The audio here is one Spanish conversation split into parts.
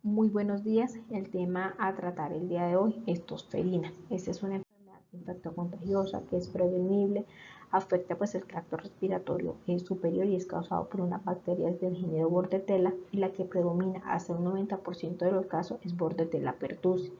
Muy buenos días. El tema a tratar el día de hoy es tosferina. Esta es una enfermedad infectocontagiosa que es prevenible, afecta pues el tracto respiratorio superior y es causado por una bacteria del género Bordetella y la que predomina hasta un 90% de los casos es Bordetella pertussis.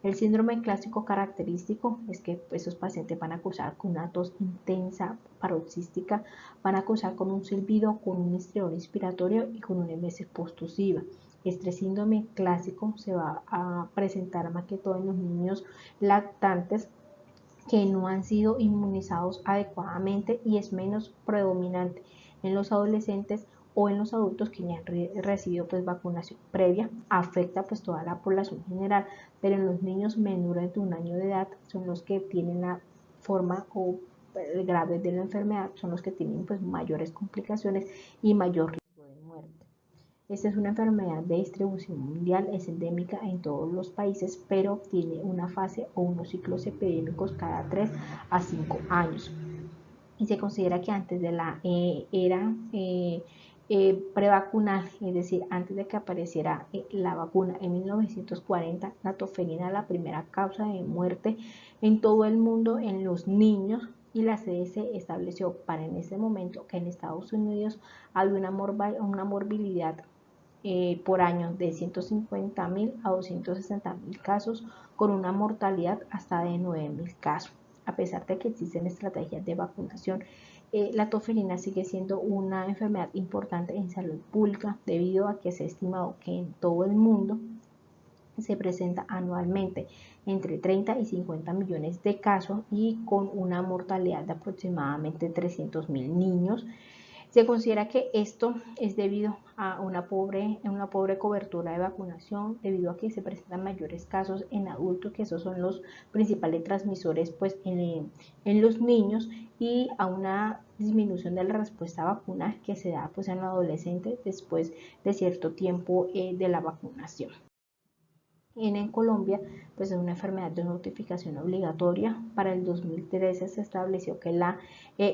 El síndrome clásico característico es que esos pacientes van a cursar con una tos intensa, paroxística, van a cursar con un silbido, con un histrión inspiratorio y con una emesis postusiva. Este síndrome clásico se va a presentar más que todo en los niños lactantes que no han sido inmunizados adecuadamente y es menos predominante en los adolescentes o en los adultos que ya han recibido pues vacunación previa, afecta pues toda la población general, pero en los niños menores de un año de edad son los que tienen la forma o grave de la enfermedad, son los que tienen pues mayores complicaciones y mayor riesgo de muerte. Esta es una enfermedad de distribución mundial, es endémica en todos los países, pero tiene una fase o unos ciclos epidémicos cada 3 a 5 años. Y se considera que antes de la era prevacunal, es decir, antes de que apareciera la vacuna en 1940, la tosferina era la primera causa de muerte en todo el mundo en los niños y la CDC estableció para en ese momento que en Estados Unidos había una morbilidad por año de 150.000 a 260.000 casos, con una mortalidad hasta de 9.000 casos. A pesar de que existen estrategias de vacunación, la tosferina sigue siendo una enfermedad importante en salud pública debido a que se ha estimado que en todo el mundo se presenta anualmente entre 30 y 50 millones de casos y con una mortalidad de aproximadamente 300.000 niños. Se considera que esto es debido a una pobre cobertura de vacunación, debido a que se presentan mayores casos en adultos, que esos son los principales transmisores pues, en los niños, y a una disminución de la respuesta vacunal que se da pues, en los adolescentes después de cierto tiempo de la vacunación. En Colombia, pues es una enfermedad de notificación obligatoria. Para el 2013 se estableció que la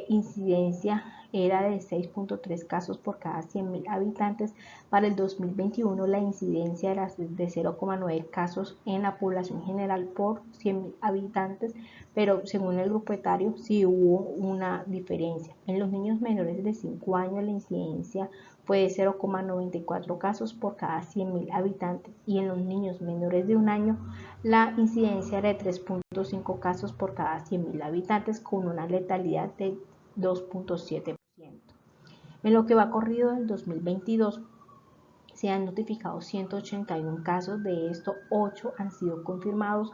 incidencia era de 6.3 casos por cada 100.000 habitantes. Para el 2021 la incidencia era de 0,9 casos en la población general por 100.000 habitantes, pero según el grupo etario sí hubo una diferencia. En los niños menores de 5 años la incidencia fue de 0,94 casos por cada 100.000 habitantes y en los niños menores de un año la incidencia era de 3.5 casos por cada 100.000 habitantes con una letalidad de 2.7%. En lo que va corrido del 2022 se han notificado 181 casos, de estos 8 han sido confirmados,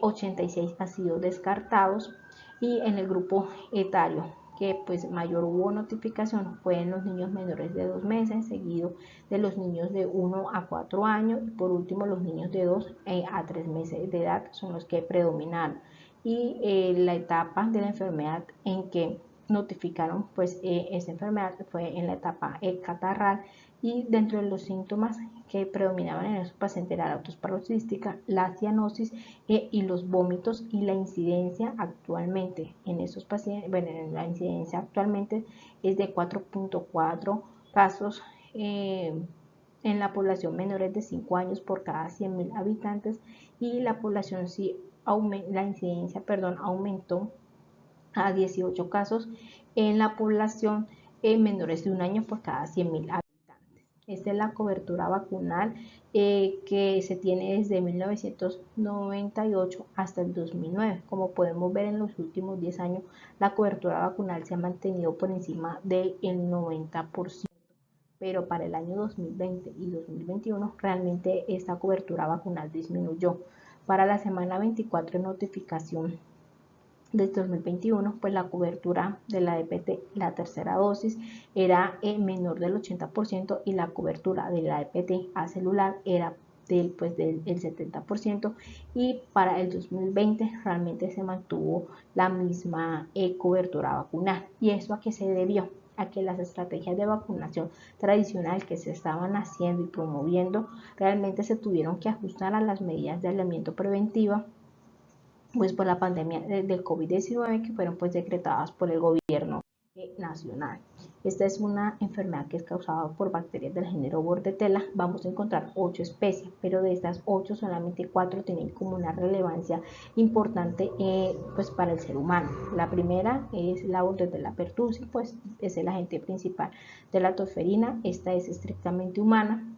86 han sido descartados, y en el grupo etario que pues mayor hubo notificación fue en los niños menores de 2 meses, seguido de los niños de 1 a 4 años y por último los niños de 2 a 3 meses de edad son los que predominaron. Y la etapa de la enfermedad en que notificaron pues esta enfermedad fue en la etapa catarral, y dentro de los síntomas que predominaban en esos pacientes era la tos paroxística, la cianosis y los vómitos, y la incidencia actualmente en esos pacientes, bueno, la incidencia actualmente es de 4.4 casos en la población menores de 5 años por cada 100.000 habitantes, y la población sí la incidencia aumentó a 18 casos en la población menores de un año por cada 100.000 habitantes. Esta es la cobertura vacunal que se tiene desde 1998 hasta el 2009. Como podemos ver, en los últimos 10 años la cobertura vacunal se ha mantenido por encima del 90%, pero para el año 2020 y 2021 realmente esta cobertura vacunal disminuyó. Para la semana 24 de notificación del 2021, pues la cobertura de la EPT, la tercera dosis, era menor del 80% y la cobertura de la EPT a celular era del 70%, y para el 2020 realmente se mantuvo la misma cobertura vacunal. ¿Y eso a qué se debió? A que las estrategias de vacunación tradicional que se estaban haciendo y promoviendo realmente se tuvieron que ajustar a las medidas de aislamiento preventiva pues por la pandemia del COVID-19 que fueron pues decretadas por el gobierno nacional. Esta es una enfermedad que es causada por bacterias del género Bordetella. Vamos a encontrar 8 especies, pero de estas 8 solamente 4 tienen como una relevancia importante pues para el ser humano. La primera es la Bordetella pertussis, pues es el agente principal de la tosferina. Esta es estrictamente humana.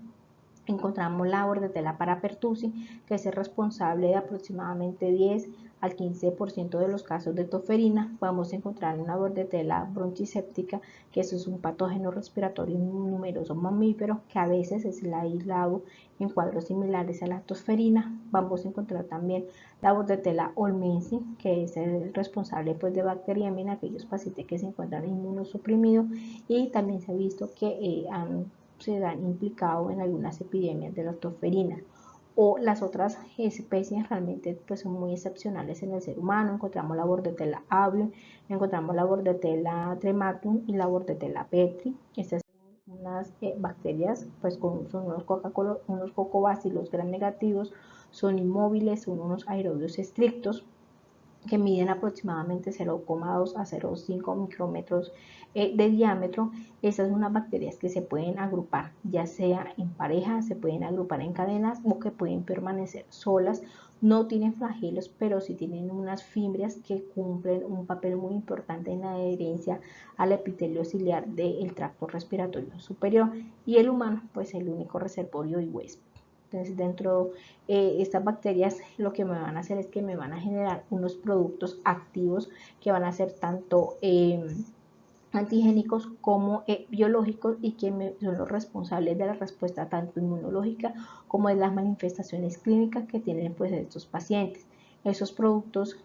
Encontramos la Bordetella parapertussis, que es el responsable de aproximadamente 10 al 15% de los casos de tosferina. Vamos a encontrar una Bordetella bronchiséptica, que eso es un patógeno respiratorio numeroso mamífero, que a veces es el aislado en cuadros similares a la tosferina. Vamos a encontrar también la Bordetella olmensi, que es el responsable pues, de bacteriemia en aquellos pacientes que se encuentran inmunosuprimidos, y también se ha visto que se han implicado en algunas epidemias de la tosferina. O las otras especies realmente pues, son muy excepcionales en el ser humano. Encontramos la Bordetella avium, encontramos la Bordetella trematum y la Bordetella petri. Estas son unas bacterias pues son unos cocobacilos gram negativos, son inmóviles, son unos aerobios estrictos que miden aproximadamente 0,2 a 0,5 micrómetros de diámetro. Estas son unas bacterias que se pueden agrupar, ya sea en pareja, se pueden agrupar en cadenas o que pueden permanecer solas. No tienen flagelos, pero sí tienen unas fimbrias que cumplen un papel muy importante en la adherencia al epitelio ciliar del tracto respiratorio superior, y el humano, pues el único reservorio y huésped. Entonces, dentro de estas bacterias lo que me van a hacer es que me van a generar unos productos activos que van a ser tanto antigénicos como biológicos, y que son los responsables de la respuesta tanto inmunológica como de las manifestaciones clínicas que tienen pues estos pacientes. Esos productos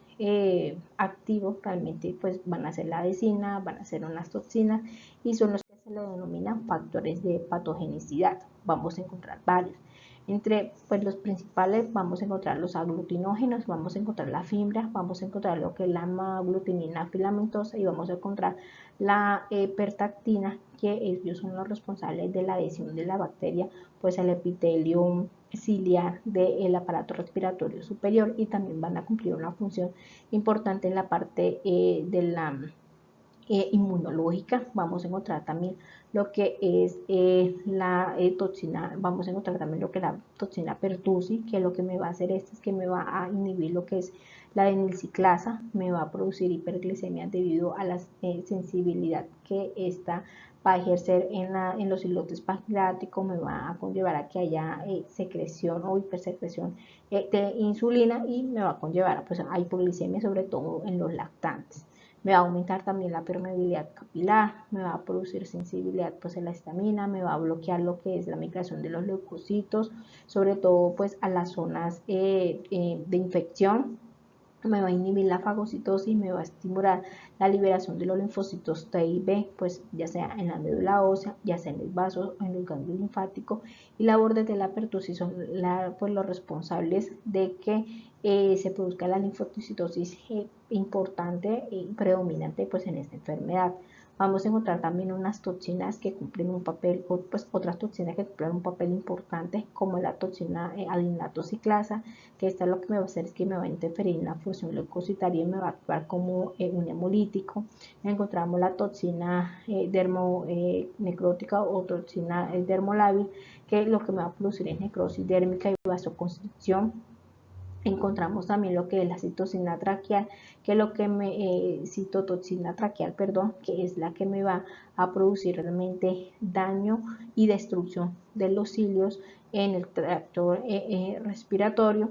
activos realmente pues van a ser la adesina, van a ser unas toxinas, y son los que se le denominan factores de patogenicidad. Vamos a encontrar varios. Entre pues, los principales vamos a encontrar los aglutinógenos, vamos a encontrar la fibra, vamos a encontrar lo que es la aglutinina filamentosa, y vamos a encontrar la pertactina, que ellos son los responsables de la adhesión de la bacteria pues al epitelio ciliar del aparato respiratorio superior, y también van a cumplir una función importante en la parte de la inmunológica. Vamos a encontrar también lo que es la toxina, vamos a encontrar también lo que es la toxina pertussis, que lo que me va a hacer es que me va a inhibir lo que es la denilciclasa, me va a producir hiperglicemia debido a la sensibilidad que esta va a ejercer en los islotes pancreáticos, me va a conllevar a que haya secreción o hipersecreción de insulina, y me va a conllevar pues, a hipoglicemia, sobre todo en los lactantes. Me va a aumentar también la permeabilidad capilar, me va a producir sensibilidad pues a la histamina, me va a bloquear lo que es la migración de los leucocitos, sobre todo pues a las zonas de infección. Me va a inhibir la fagocitosis, me va a estimular la liberación de los linfocitos T y B, pues ya sea en la médula ósea, ya sea en los vasos o en los ganglios linfáticos, y la Bordetella pertussis son pues, los responsables de que se produzca la linfocitosis importante y predominante pues, en esta enfermedad. Vamos a encontrar también unas toxinas que cumplen un papel, pues otras toxinas que cumplen un papel importante, como la toxina adenylatociclasa, que esta lo que me va a hacer es que me va a interferir en la función leucocitaria y me va a actuar como un hemolítico. Encontramos la toxina dermonecrótica o toxina dermolábil, que lo que me va a producir es necrosis dérmica y vasoconstricción. Encontramos también lo que es la citocina traqueal, que lo que citotoxina traqueal, perdón, que es la que me va a producir realmente daño y destrucción de los cilios en el tracto respiratorio,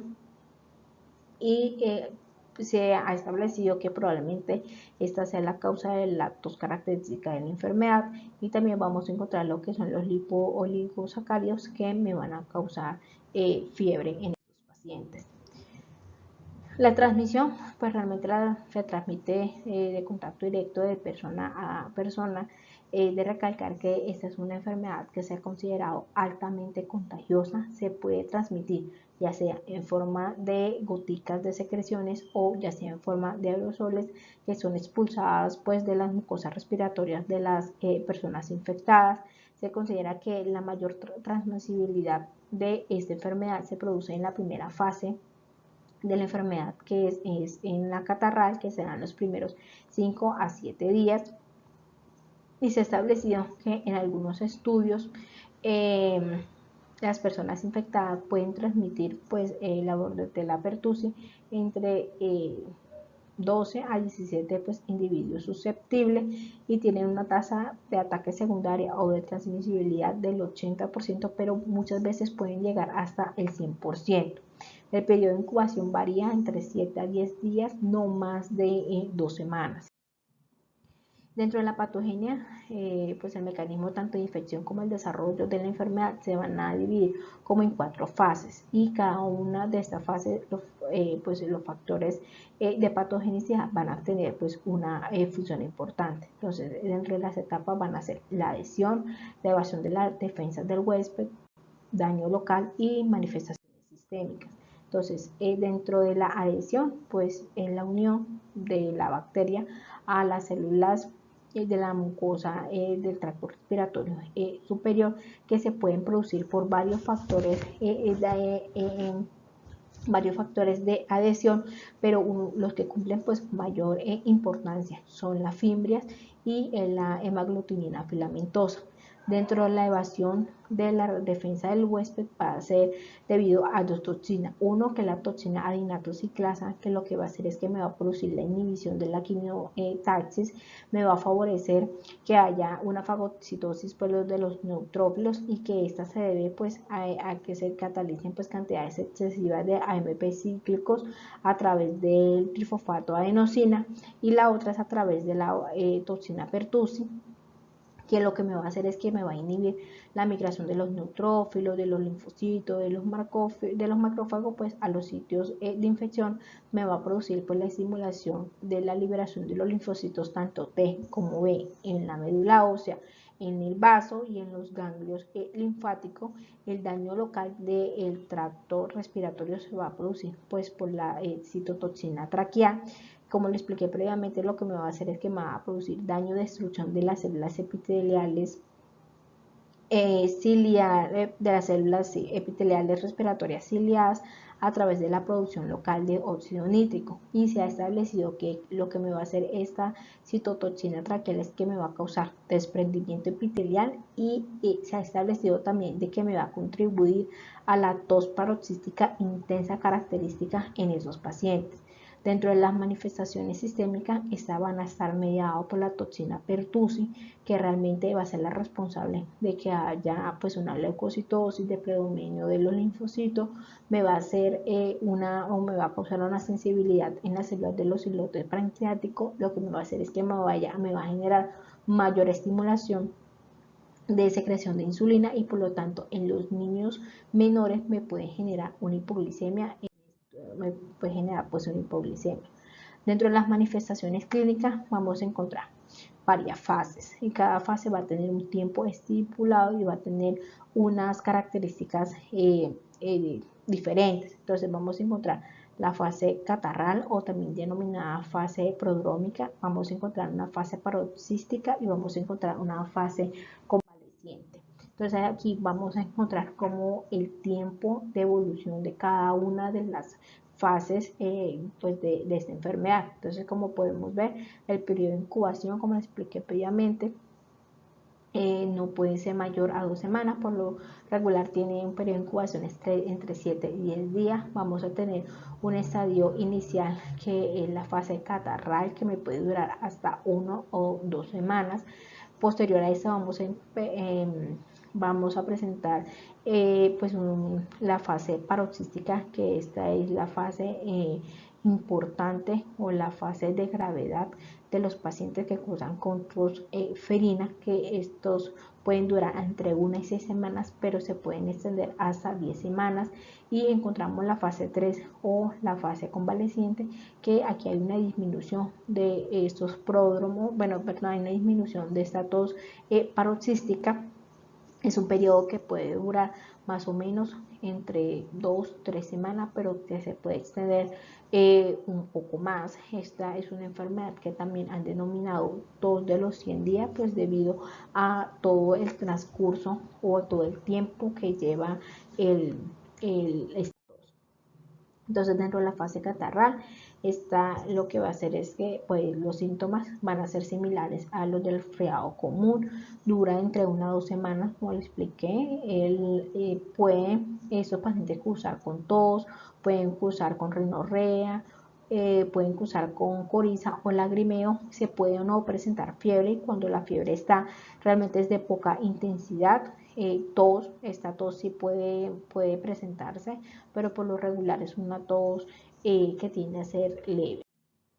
y se ha establecido que probablemente esta sea la causa de la tos característica de la enfermedad. Y también vamos a encontrar lo que son los lipooligosacáridos, que me van a causar fiebre en estos pacientes. La transmisión, pues realmente se transmite de contacto directo de persona a persona. De recalcar que esta es una enfermedad que se ha considerado altamente contagiosa, se puede transmitir ya sea en forma de goticas de secreciones o ya sea en forma de aerosoles que son expulsadas pues de las mucosas respiratorias de las personas infectadas. Se considera que la mayor transmisibilidad de esta enfermedad se produce en la primera fase de la enfermedad, que es en la catarral, que serán los primeros 5 a 7 días, y se ha establecido que en algunos estudios las personas infectadas pueden transmitir pues la Bordetella pertussis entre 12 a 17 pues, individuos susceptibles y tienen una tasa de ataque secundaria o de transmisibilidad del 80%, pero muchas veces pueden llegar hasta el 100%. El periodo de incubación varía entre 7 a 10 días, no más de 2 semanas. Dentro de la patogenia, pues el mecanismo tanto de infección como el desarrollo de la enfermedad se van a dividir como en 4 fases y cada una de estas fases, pues los factores de patogenicidad van a tener pues una función importante. Entonces, dentro de las etapas van a ser la adhesión, la evasión de las defensas del huésped, daño local y manifestaciones sistémicas. Entonces, dentro de la adhesión, pues en la unión de la bacteria a las células de la mucosa del tracto respiratorio superior, que se pueden producir por varios factores de adhesión, pero los que cumplen pues mayor importancia son las fimbrias y la hemaglutinina filamentosa. Dentro de la evasión de la defensa del huésped va a ser debido a 2 toxinas. Uno, que es la toxina adinatrociclasa, que lo que va a hacer es que me va a producir la inhibición de la quimiotaxis, me va a favorecer que haya una fagocitosis pues, de los neutrófilos y que esta se debe pues a que se catalicen pues cantidades excesivas de AMP cíclicos a través del trifosfato adenosina, y la otra es a través de la toxina pertussis, que lo que me va a hacer es que me va a inhibir la migración de los neutrófilos, de los linfocitos, de los macrófagos pues a los sitios de infección. Me va a producir pues la estimulación de la liberación de los linfocitos tanto T como B en la médula ósea, en el vaso y en los ganglios linfáticos. El daño local del tracto respiratorio se va a producir pues por la citotoxina traqueal. Como le expliqué previamente, lo que me va a hacer es que me va a producir daño, destrucción de las células epiteliales de las células epiteliales respiratorias ciliadas a través de la producción local de óxido nítrico, y se ha establecido que lo que me va a hacer esta citotoxina traqueal es que me va a causar desprendimiento epitelial y se ha establecido también de que me va a contribuir a la tos paroxística intensa característica en esos pacientes. Dentro de las manifestaciones sistémicas, estas van a estar mediadas por la toxina pertussis, que realmente va a ser la responsable de que haya pues una leucocitosis, de predominio de los linfocitos, me va a hacer me va a causar una sensibilidad en las células de los islotes pancreáticos. Lo que me va a hacer es que me va a generar mayor estimulación de secreción de insulina, y por lo tanto en los niños menores me puede generar una hipoglicemia. Me puede generar pues una hipoglicemia. Dentro de las manifestaciones clínicas vamos a encontrar varias fases, y cada fase va a tener un tiempo estipulado y va a tener unas características diferentes. Entonces vamos a encontrar la fase catarral, o también denominada fase prodrómica, vamos a encontrar una fase paroxística y vamos a encontrar una fase convaleciente. Entonces aquí vamos a encontrar como el tiempo de evolución de cada una de las fases pues de esta enfermedad. Entonces, como podemos ver, el periodo de incubación, como les expliqué previamente, no puede ser mayor a 2 semanas. Por lo regular tiene un periodo de incubación entre 7 y 10 días. Vamos a tener un estadio inicial que es la fase catarral, que me puede durar hasta 1 o 2 semanas. Posterior a esta vamos a presentar pues la fase paroxística, que esta es la fase importante o la fase de gravedad de los pacientes que cursan con tos ferina, que estos pueden durar entre 1 y 6 semanas, pero se pueden extender hasta 10 semanas. Y encontramos la fase 3 o la fase convaleciente, que aquí hay una disminución de estos pródromos, hay una disminución de esta tos paroxística. Es un periodo que puede durar más o menos entre 2-3 semanas, pero que se puede extender un poco más. Esta es una enfermedad que también han denominado tos de los 100 días, pues debido a todo el transcurso o todo el tiempo que lleva esta tos. Entonces, dentro de la fase catarral lo que va a hacer es que pues, los síntomas van a ser similares a los del resfriado común, dura entre 1 a 2 semanas, como le expliqué. Estos pacientes cursar con tos, pueden cursar con rinorrea, pueden cursar con coriza o lagrimeo, se puede o no presentar fiebre, y cuando la fiebre está realmente es de poca intensidad. Esta tos sí puede presentarse, pero por lo regular es una tos que tiende a ser leve.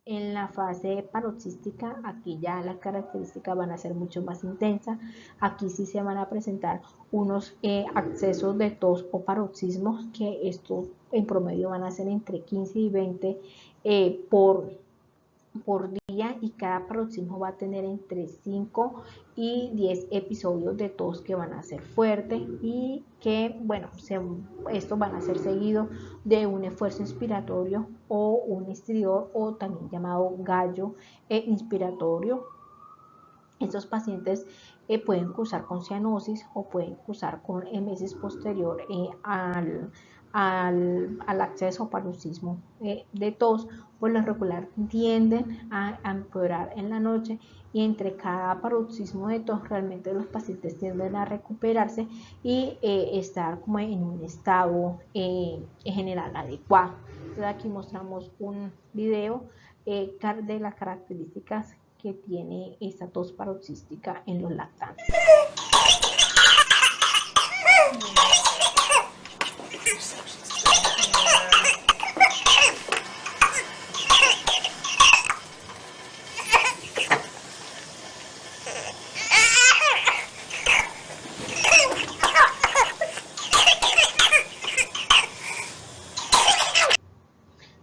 En la fase paroxística, aquí ya las características van a ser mucho más intensas. Aquí sí se van a presentar unos accesos de tos o paroxismos, que estos en promedio van a ser entre 15 y 20 por día, y cada paroxismo va a tener entre 5 y 10 episodios de tos que van a ser fuertes, y que, bueno, estos van a ser seguidos de un esfuerzo inspiratorio o un estridor, o también llamado gallo inspiratorio. Estos pacientes pueden cursar con cianosis o pueden cursar con emesis posterior al acceso o paroxismo de tos. Por lo regular tienden a empeorar en la noche, y entre cada paroxismo de tos realmente los pacientes tienden a recuperarse y estar como en un estado general adecuado. Entonces aquí mostramos un video de las características que tiene esta tos paroxística en los lactantes.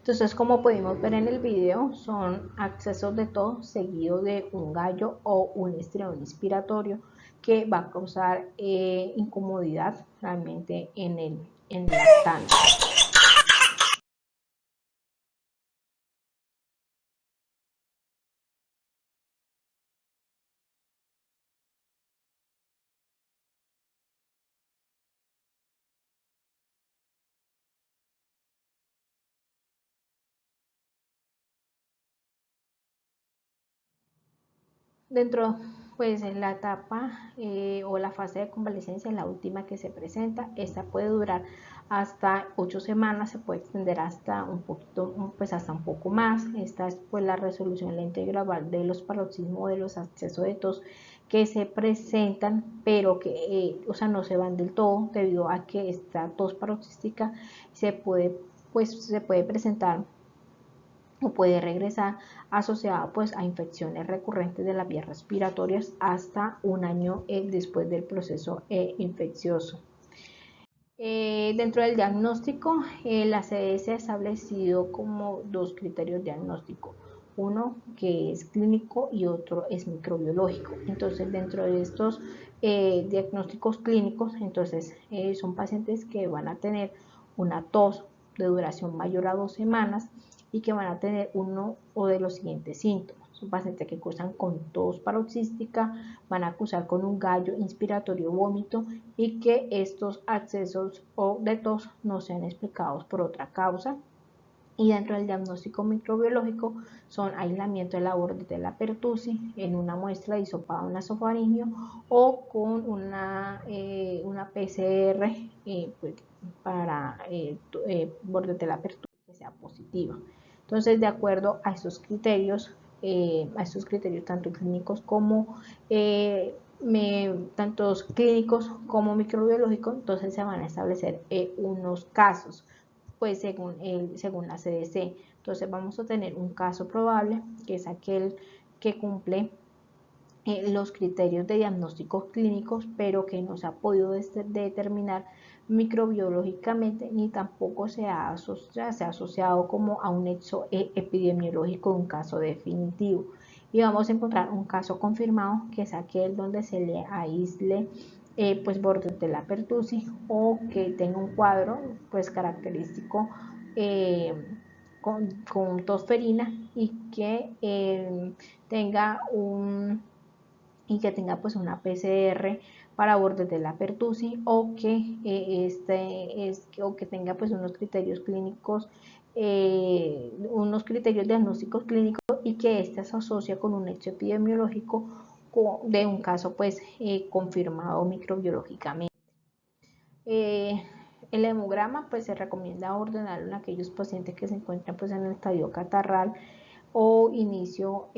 Entonces, como pudimos ver en el video, son accesos de tos seguido de un gallo o un estridor inspiratorio, que va a causar incomodidad realmente en el lactante. Dentro, pues en la etapa o la fase de convalecencia, la última que se presenta, esta puede durar hasta 8 semanas, se puede extender hasta un poquito, pues hasta un poco más. Esta es pues la resolución lenta y gradual de los paroxismos, de los accesos de tos que se presentan, pero que o sea, no se van del todo, debido a que esta tos paroxística se puede presentar o puede regresar asociada pues a infecciones recurrentes de las vías respiratorias hasta un año después del proceso infeccioso. Dentro del diagnóstico, la CDC ha establecido como 2 criterios diagnósticos, uno que es clínico y otro es microbiológico. Entonces, dentro de estos diagnósticos clínicos, entonces son pacientes que van a tener una tos de duración mayor a 2 semanas, y que van a tener uno o de los siguientes síntomas. Son pacientes que cursan con tos paroxística, van a cursar con un gallo inspiratorio, vómito, y que estos accesos de tos no sean explicados por otra causa. Y dentro del diagnóstico microbiológico son aislamiento de la Bordetella pertussis en una muestra de hisopado nasofaringeo, o con una PCR pues, para Bordetella pertussis que sea positiva. Entonces, de acuerdo a estos criterios tanto clínicos como tantos clínicos como microbiológicos, entonces se van a establecer unos casos, pues según la CDC. Entonces vamos a tener un caso probable, que es aquel que cumple los criterios de diagnósticos clínicos, pero que no se ha podido determinar microbiológicamente, ni tampoco se ha asociado como a un hecho epidemiológico, un caso definitivo. Y vamos a encontrar un caso confirmado, que es aquel donde se le aísle pues Bordetella pertussis, o que tenga un cuadro pues característico con tosferina, y que tenga pues una PCR para bordes de la pertusis, o que o que tenga pues unos criterios clínicos, unos criterios diagnósticos clínicos, y que ésta se asocia con un hecho epidemiológico de un caso pues confirmado microbiológicamente. El hemograma pues se recomienda ordenarlo en aquellos pacientes que se encuentran pues en el estadio catarral o inicio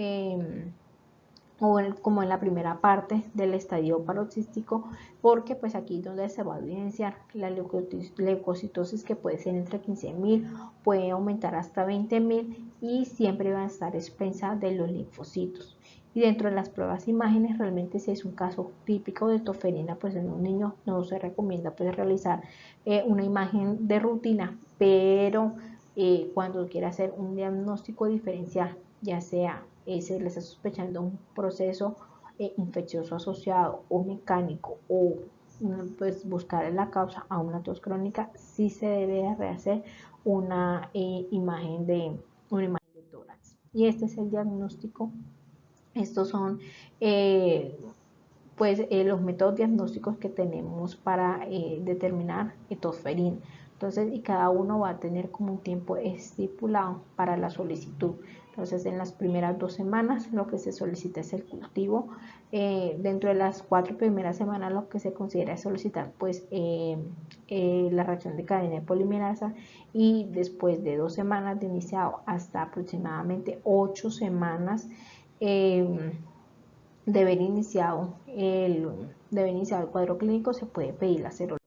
o como en la primera parte del estadio paroxístico, porque pues aquí es donde se va a evidenciar la leucocitosis, que puede ser entre 15.000, puede aumentar hasta 20.000, y siempre va a estar expensa de los linfocitos. Y dentro de las pruebas imágenes, realmente si es un caso típico de toferina, pues en un niño no se recomienda pues realizar una imagen de rutina, pero cuando quiera hacer un diagnóstico diferencial, ya sea se le está sospechando un proceso infeccioso asociado o mecánico, o pues buscar la causa a una tos crónica, sí se debe rehacer una imagen de tórax. Y este es el diagnóstico. Estos son los métodos diagnósticos que tenemos para determinar tosferina. Entonces, y cada uno va a tener como un tiempo estipulado para la solicitud. Entonces, en las primeras 2 semanas lo que se solicita es el cultivo. Dentro de las 4 primeras semanas lo que se considera es solicitar pues la reacción de cadena de polimerasa, y después de 2 semanas de iniciado hasta aproximadamente 8 semanas de haber iniciado el cuadro clínico, se puede pedir la serología.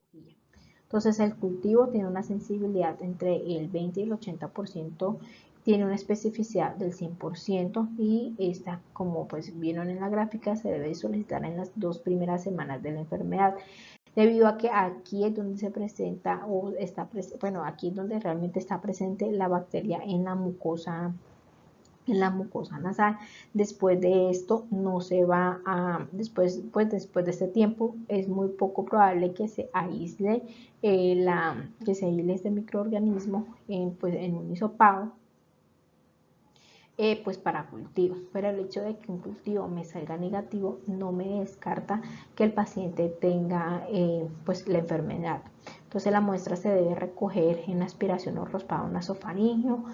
Entonces, el cultivo tiene una sensibilidad entre el 20 y el 80%, tiene una especificidad del 100%, y esta, como pues vieron en la gráfica, se debe solicitar en las 2 primeras semanas de la enfermedad, debido a que aquí es donde se presenta o está bueno, aquí es donde realmente está presente la bacteria en la mucosa nasal. Después de esto no se va a, después de este tiempo es muy poco probable que se aísle este microorganismo en un hisopado pues para cultivo. Pero el hecho de que un cultivo me salga negativo no me descarta que el paciente tenga pues la enfermedad. Entonces la muestra se debe recoger en aspiración o raspado nasofaringeo,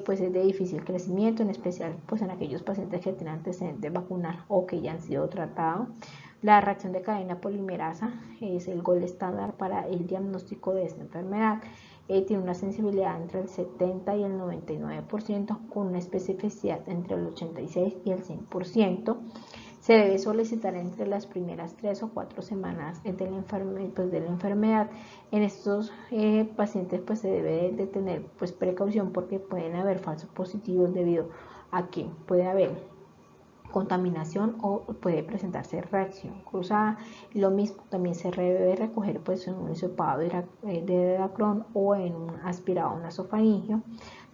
pues es de difícil crecimiento, en especial pues en aquellos pacientes que tienen antecedentes vacunal o que ya han sido tratados. La reacción de cadena polimerasa es el gol estándar para el diagnóstico de esta enfermedad. Tiene una sensibilidad entre el 70 y el 99%, con una especificidad entre el 86 y el 100%. Se debe solicitar entre las primeras 3 o 4 semanas de la enfermedad. En estos pacientes pues se debe de tener pues precaución, porque pueden haber falsos positivos debido a que puede haber contaminación o puede presentarse reacción cruzada. Lo mismo también se debe recoger pues en un hisopado de Dacron o en un aspirado nasofaringeo.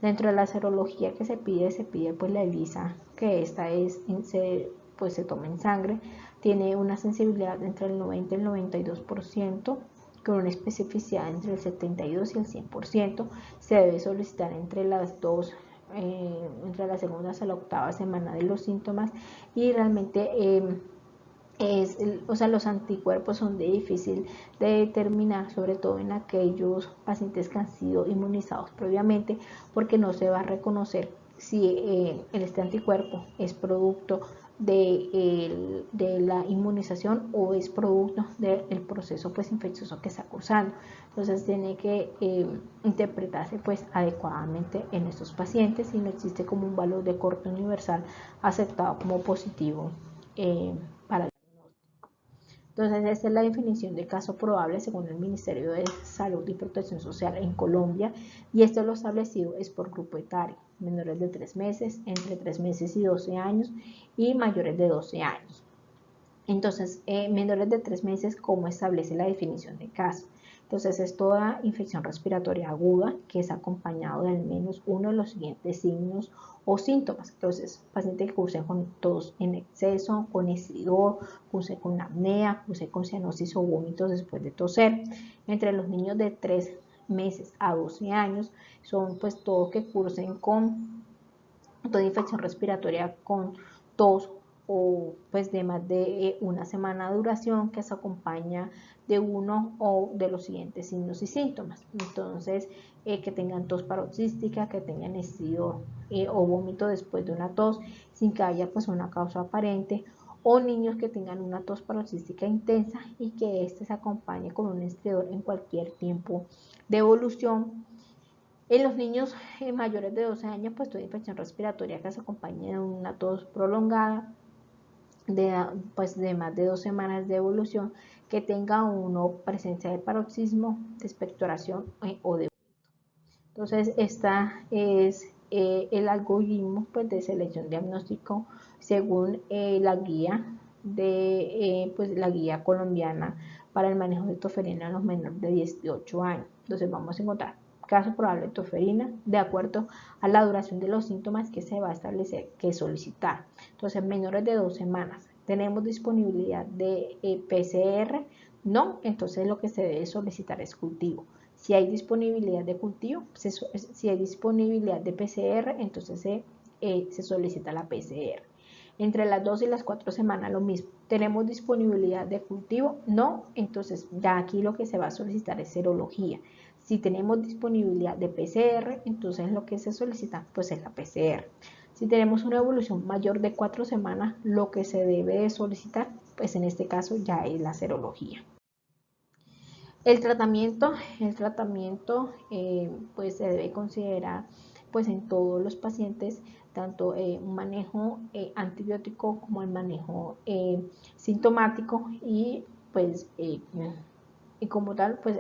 Dentro de la serología que se pide pues la ELISA, que esta se toma en sangre, tiene una sensibilidad entre el 90 y el 92%, con una especificidad entre el 72 y el 100%. Se debe solicitar entre la segunda hasta la 8ª semana de los síntomas, y realmente los anticuerpos son de difícil de determinar, sobre todo en aquellos pacientes que han sido inmunizados previamente, porque no se va a reconocer si este anticuerpo es producto de la inmunización o es producto del proceso pues infeccioso que está cursando. Entonces tiene que interpretarse pues adecuadamente en estos pacientes, y no existe como un valor de corte universal aceptado como positivo para el diagnóstico. Entonces, esta es la definición de caso probable según el Ministerio de Salud y Protección Social en Colombia, y esto lo establecido es por grupo etario: menores de 3 meses, entre 3 meses y 12 años, y mayores de 12 años. Entonces, menores de 3 meses, ¿cómo establece la definición de caso? Entonces, es toda infección respiratoria aguda que es acompañado de al menos uno de los siguientes signos o síntomas. Entonces, paciente que curse con tos en exceso, con estridor, curse con apnea, curse con cianosis o vómitos después de toser. Entre los niños de 3 meses a 12 años son pues todos que cursen con toda infección respiratoria con tos o pues de más de una semana de duración, que se acompaña de uno o de los siguientes signos y síntomas. Entonces, que tengan tos paroxística, que tengan estridor o vómito después de una tos sin que haya pues una causa aparente, o niños que tengan una tos paroxística intensa y que éste se acompañe con un estridor en cualquier tiempo de evolución. En los niños mayores de 12 años, pues toda infección respiratoria que se acompañe de una tos prolongada, pues de más de 2 semanas de evolución, que tenga uno presencia de paroxismo, de expectoración o de... Entonces, esta es el algoritmo pues, de selección diagnóstico según la guía pues, la guía colombiana para el manejo de toferina en los menores de 18 años. Entonces, vamos a encontrar caso probable de toferina de acuerdo a la duración de los síntomas que se va a establecer que solicitar. Entonces, menores de 2 semanas. ¿Tenemos disponibilidad de PCR? No, entonces lo que se debe solicitar es cultivo. Si hay disponibilidad de cultivo, si hay disponibilidad de PCR, entonces se solicita la PCR. Entre las 2 y las 4 semanas lo mismo. ¿Tenemos disponibilidad de cultivo? No, entonces ya aquí lo que se va a solicitar es serología. Si tenemos disponibilidad de PCR, entonces lo que se solicita pues es la PCR. Si tenemos una evolución mayor de 4 semanas, lo que se debe de solicitar, pues en este caso ya es la serología. El tratamiento pues se debe considerar pues en todos los pacientes tanto un manejo antibiótico como el manejo sintomático y pues y como tal pues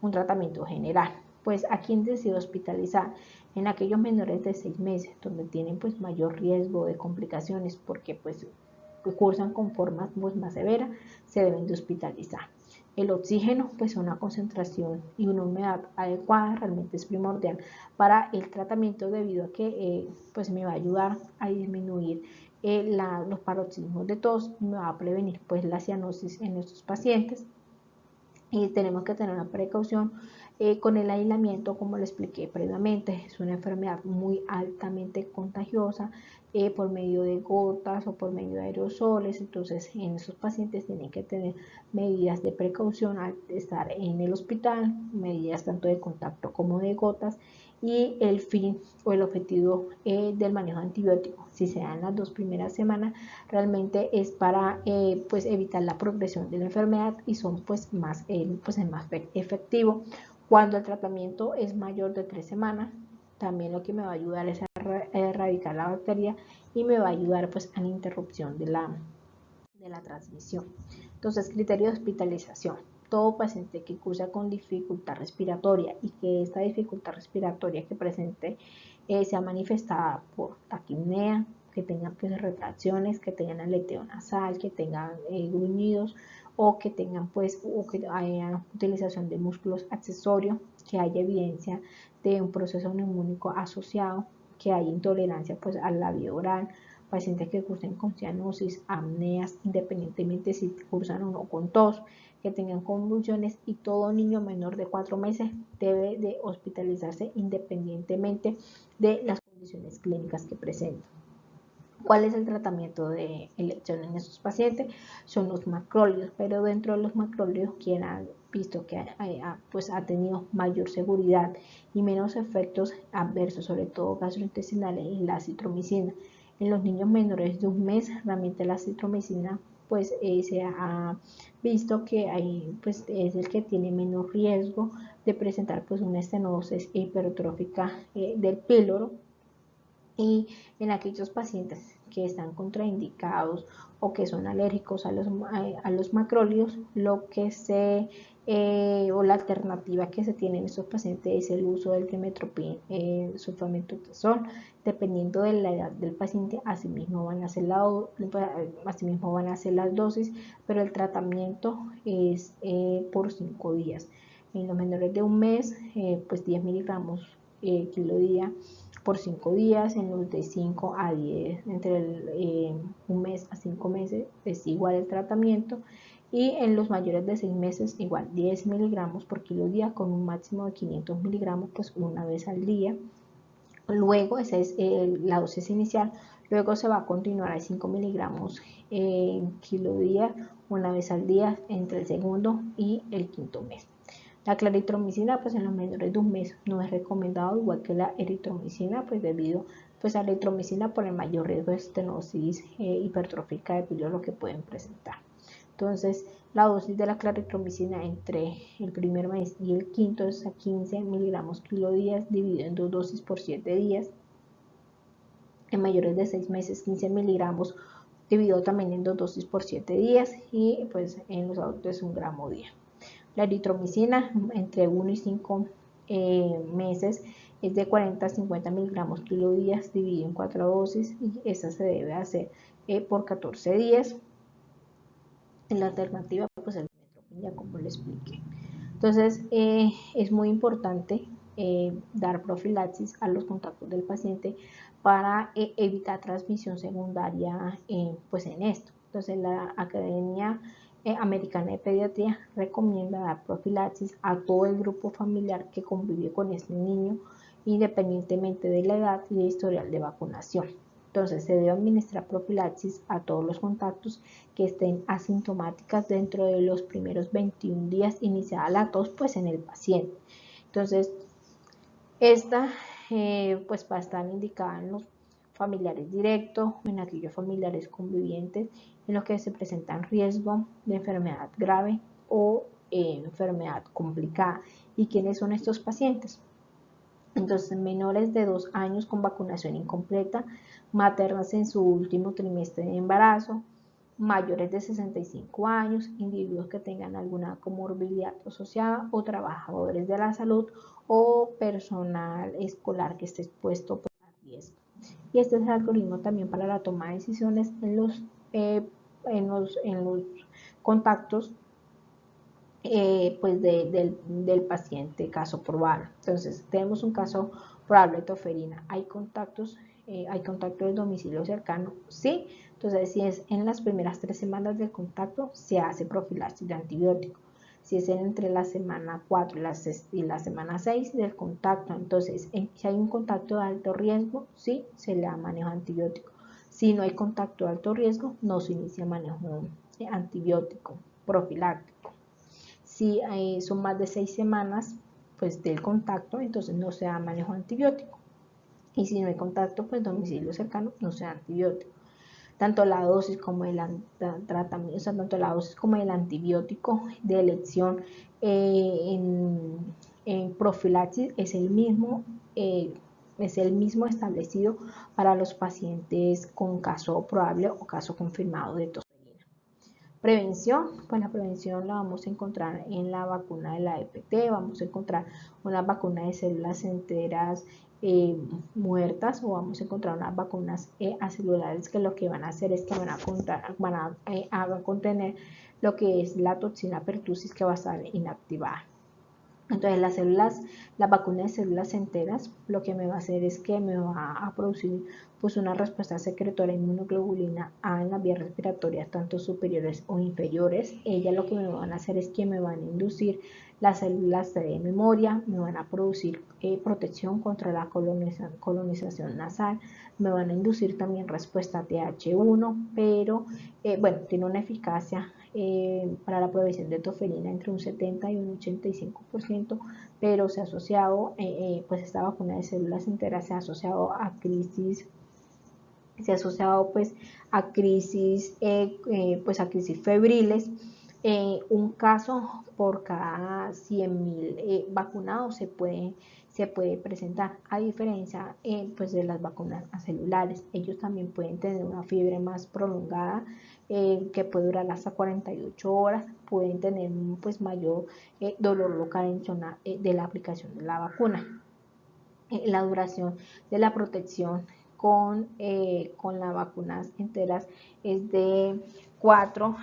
un tratamiento general. Pues a quien decide hospitalizar en aquellos menores de 6 meses donde tienen pues mayor riesgo de complicaciones porque pues cursan con formas pues, más severas, se deben de hospitalizar. El oxígeno, pues una concentración y una humedad adecuada realmente es primordial para el tratamiento debido a que pues me va a ayudar a disminuir los paroxismos de tos, me va a prevenir pues la cianosis en estos pacientes. Y tenemos que tener una precaución con el aislamiento, como le expliqué previamente, es una enfermedad muy altamente contagiosa por medio de gotas o por medio de aerosoles, entonces en esos pacientes tienen que tener medidas de precaución al estar en el hospital, medidas tanto de contacto como de gotas, y el fin o el objetivo del manejo antibiótico, si se dan las 2 primeras semanas, realmente es para pues evitar la progresión de la enfermedad y son pues más efectivo. Cuando el tratamiento es mayor de 3 semanas, también lo que me va a ayudar es a erradicar la bacteria y me va a ayudar pues a la interrupción de la transmisión. Entonces, criterio de hospitalización. Todo paciente que cursa con dificultad respiratoria y que esta dificultad respiratoria que presente sea manifestada por taquipnea, que tengan pues, retracciones, que tengan aleteo nasal, que tengan gruñidos o que tengan pues o que haya utilización de músculos accesorios, que haya evidencia de un proceso neumónico asociado, que haya intolerancia pues al labio oral, pacientes que cursen con cianosis, apneas, independientemente si cursan o no con tos, que tengan convulsiones, y todo niño menor de 4 meses debe de hospitalizarse independientemente de las condiciones clínicas que presenten. ¿Cuál es el tratamiento de elección en estos pacientes? Son los macrólidos, pero dentro de los macrólidos, quien ha visto que pues ha tenido mayor seguridad y menos efectos adversos, sobre todo gastrointestinales, es la acitromicina. En los niños menores de 1 mes, realmente la acitromicina pues se ha visto que pues, es el que tiene menos riesgo de presentar pues una estenosis hipertrófica del píloro, y en aquellos pacientes que están contraindicados o que son alérgicos a los macrólidos, lo que o la alternativa que se tiene en estos pacientes es el uso del trimestoprim, sulfametocresol, dependiendo de la edad del paciente. Asimismo van a hacer las dosis, pero el tratamiento es por 5 días. En los menores de 1 mes, pues 10 miligramos kilo día por 5 días, en los de 5 a 10, entre 1 mes a 5 meses es igual el tratamiento, y en los mayores de 6 meses igual 10 miligramos por kilo día con un máximo de 500 miligramos pues una vez al día. Luego, esa es la dosis inicial. Luego se va a continuar a 5 miligramos kilo día, una vez al día entre el segundo y el quinto mes. La claritromicina, pues en los menores de un mes no es recomendado, igual que la eritromicina, pues debido a la eritromicina por el mayor riesgo de estenosis hipertrófica de píleo que pueden presentar. Entonces, la dosis de la claritromicina entre el primer mes y el quinto es a 15 miligramos kilo días, dividido en 2 dosis por 7 días. En mayores de 6 meses, 15 miligramos, dividido también en 2 dosis por 7 días, y pues en los adultos 1 gramo día. La eritromicina entre 1 y 5 meses es de 40 a 50 miligramos kilo días, dividido en 4 dosis, y esta se debe hacer por 14 días. En la alternativa, pues el metropin, como le expliqué. Entonces, es muy importante dar profilaxis a los contactos del paciente para evitar transmisión secundaria pues en esto. Entonces, la Academia Americana de Pediatría recomienda dar profilaxis a todo el grupo familiar que convive con este niño, independientemente de la edad y de historial de vacunación. Entonces, se debe administrar profilaxis a todos los contactos que estén asintomáticas dentro de los primeros 21 días iniciada la tos, pues en el paciente. Entonces, esta pues va a estar indicada en los familiares directos, en aquellos familiares convivientes en los que se presentan riesgo de enfermedad grave o enfermedad complicada. ¿Y quiénes son estos pacientes? Entonces, menores de 2 años con vacunación incompleta, maternas en su último trimestre de embarazo, mayores de 65 años, individuos que tengan alguna comorbilidad asociada o trabajadores de la salud o personal escolar que esté expuesto a riesgo. Y este es el algoritmo también para la toma de decisiones en los contactos pues del paciente caso probable. Entonces, tenemos un caso probable de toferina. ¿Hay contactos del domicilio cercano? Sí. Entonces, si es en las primeras 3 semanas del contacto, se hace profilaxis de antibiótico. Si es entre la semana 4 y la semana 6 del contacto, entonces, si hay un contacto de alto riesgo, sí, se le da manejo antibiótico. Si no hay contacto de alto riesgo, no se inicia manejo antibiótico profiláctico. Si son más de 6 semanas pues del contacto, entonces no se da manejo antibiótico. Y si no hay contacto, pues domicilio cercano, no se da antibiótico. Tanto la dosis como el tratamiento, o sea, tanto la dosis como el antibiótico de elección en profilaxis es el mismo establecido para los pacientes con caso probable o caso confirmado de tos. Prevención, pues la prevención la vamos a encontrar en la vacuna de la EPT, vamos a encontrar una vacuna de células enteras muertas, o vamos a encontrar unas vacunas acelulares que lo que van a hacer es que van a contener lo que es la toxina pertussis, que va a estar inactivada. Entonces la vacuna de células enteras lo que me va a hacer es que me va a producir pues una respuesta secretora de inmunoglobulina A en las vías respiratorias, tanto superiores o inferiores. Ellas lo que me van a hacer es que me van a inducir las células de memoria, me van a producir protección contra la colonización nasal, me van a inducir también respuesta TH1, pero bueno, tiene una eficacia para la prevención de toferina entre un 70 y un 85%, pero se ha asociado, pues esta vacuna de células enteras se ha asociado a crisis, pues a crisis febriles. Un caso por cada 100.000 vacunados se puede presentar, a diferencia pues de las vacunas celulares. Ellos también pueden tener una fiebre más prolongada, que puede durar hasta 48 horas, pueden tener pues mayor dolor local en zona de la aplicación de la vacuna. La duración de la protección con las vacunas enteras es de 4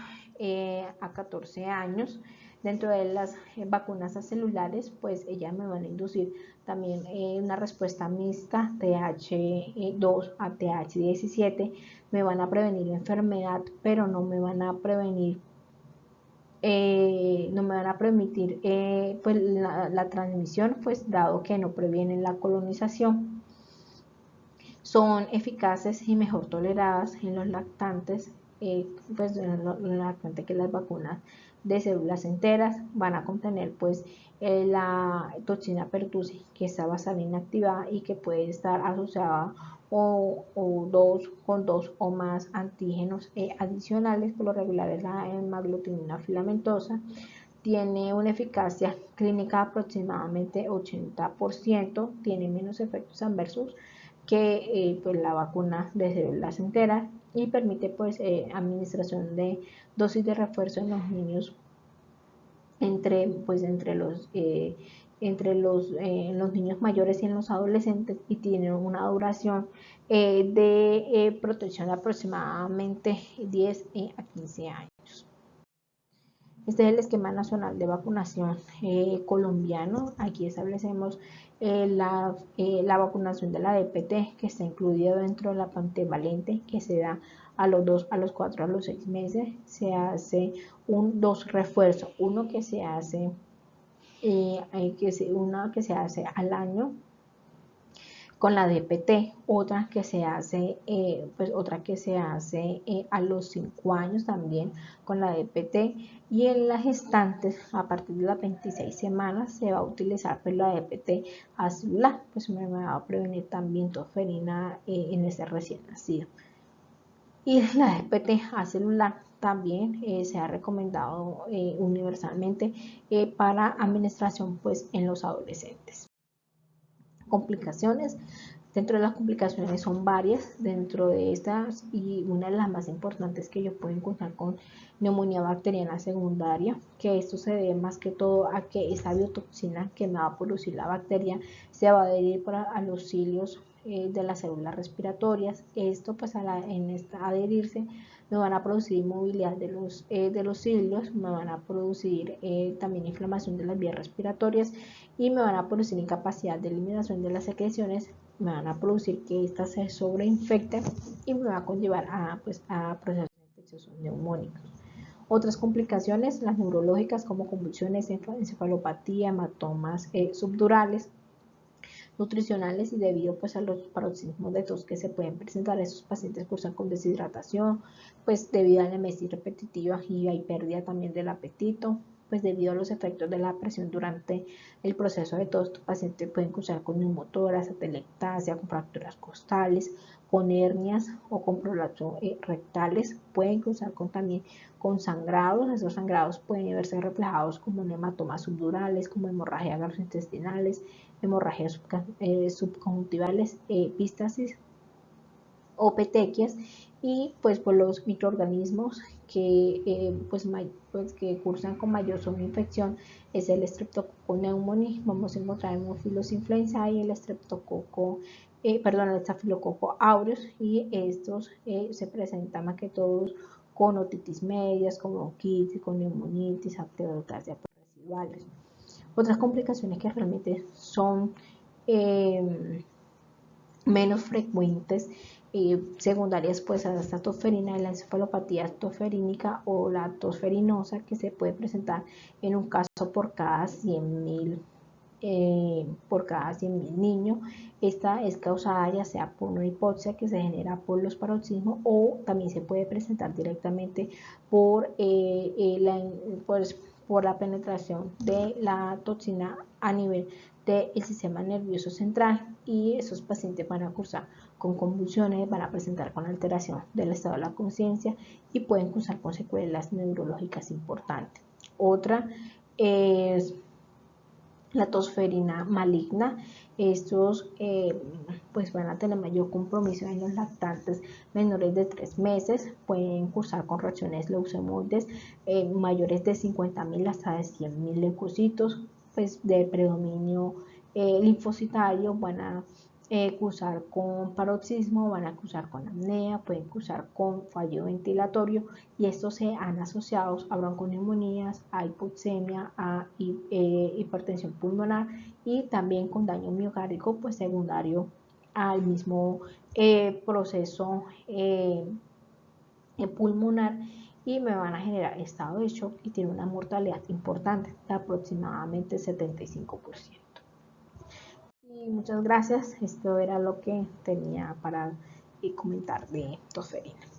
a 14 años. Dentro de las vacunas celulares, pues ellas me van a inducir también una respuesta mixta TH2 a TH17, me van a prevenir la enfermedad, pero no me van a prevenir no me van a permitir pues la transmisión, pues dado que no previenen la colonización. Son eficaces y mejor toleradas en los lactantes, pues en los lactantes que las vacunas de células enteras. Van a contener pues la toxina pertussis, que está bastante inactivada y que puede estar asociada con dos o más antígenos adicionales. Por lo regular es la hemaglutinina filamentosa. Tiene una eficacia clínica de aproximadamente 80%, tiene menos efectos adversos que pues, la vacuna de células enteras, y permite pues administración de dosis de refuerzo en los niños entre los niños mayores y en los adolescentes, y tiene una duración de protección de aproximadamente 10 a 15 años. Este es el esquema nacional de vacunación colombiano. Aquí establecemos la vacunación de la DPT, que está incluida dentro de la pentavalente, que se da a los 2, a los 4, a los 6 meses. Se hace dos refuerzos, uno que se hace al año con la DPT, otra que se hace a los 5 años también con la DPT, y en las gestantes a partir de las 26 semanas se va a utilizar pues la DPT celular, pues me va a prevenir también tosferina en ese recién nacido. Y la DPT celular también se ha recomendado universalmente para administración pues en los adolescentes. Complicaciones. Dentro de las complicaciones son varias, dentro de estas, y una de las más importantes, que ellos pueden contar con neumonía bacteriana secundaria, que esto se debe más que todo a que esa biotoxina que me va a producir la bacteria se va a adherir a los cilios de las células respiratorias. Esto pues en esta adherirse me van a producir inmovilidad de los cilios, me van a producir también inflamación de las vías respiratorias, y me van a producir incapacidad de eliminación de las secreciones, me van a producir que ésta se sobreinfecte y me va a conllevar a procesos infecciosos neumónicos. Otras complicaciones, las neurológicas, como convulsiones, encefalopatía, hematomas subdurales, nutricionales, y debido pues a los paroxismos de tos que se pueden presentar, estos pacientes cursan con deshidratación, pues debido a la emesis repetitiva, y hay pérdida también del apetito, pues debido a los efectos de la presión durante el proceso de tos. Estos pacientes pueden cursar con neumotoras, atelectasia, con fracturas costales, con hernias o con prolapso rectales. Pueden cursar también con sangrados. Esos sangrados pueden verse reflejados como hematomas subdurales, como hemorragias gastrointestinales, hemorragias subconjuntivales, epístasis o petequias, y pues por los microorganismos que que cursan con mayor infección es el Streptococcus pneumoniae. Vamos a encontrar Haemophilus influenzae y el el Staphylococcus aureus, y estos se presentan más que todos con otitis medias, con bronquitis, con neumonitis, pneumocracia residuales. Otras complicaciones que realmente son menos frecuentes, secundarias pues a esta tosferina, la encefalopatía tosferínica o la tosferinosa, que se puede presentar en un caso por cada 100.000 niños. Esta es causada ya sea por una hipoxia que se genera por los paroxismos, o también se puede presentar directamente por la penetración de la toxina a nivel del sistema nervioso central, y esos pacientes van a cursar con convulsiones, van a presentar con alteración del estado de la conciencia, y pueden cursar con secuelas neurológicas importantes. Otra es la tosferina maligna. Estos pues van a tener mayor compromiso en los lactantes menores de 3 meses, pueden cursar con reacciones leucemoides mayores de 50.000 hasta de 100.000 leucocitos, pues de predominio linfocitario. Van a cursar con paroxismo, van a cursar con apnea, pueden cursar con fallo ventilatorio, y estos se han asociado a bronconeumonías, a hipoxemia, a hipertensión pulmonar, y también con daño miocárdico pues secundario al mismo proceso pulmonar, y me van a generar estado de shock, y tiene una mortalidad importante de aproximadamente 75%. Y muchas gracias. Esto era lo que tenía para comentar de tosferina.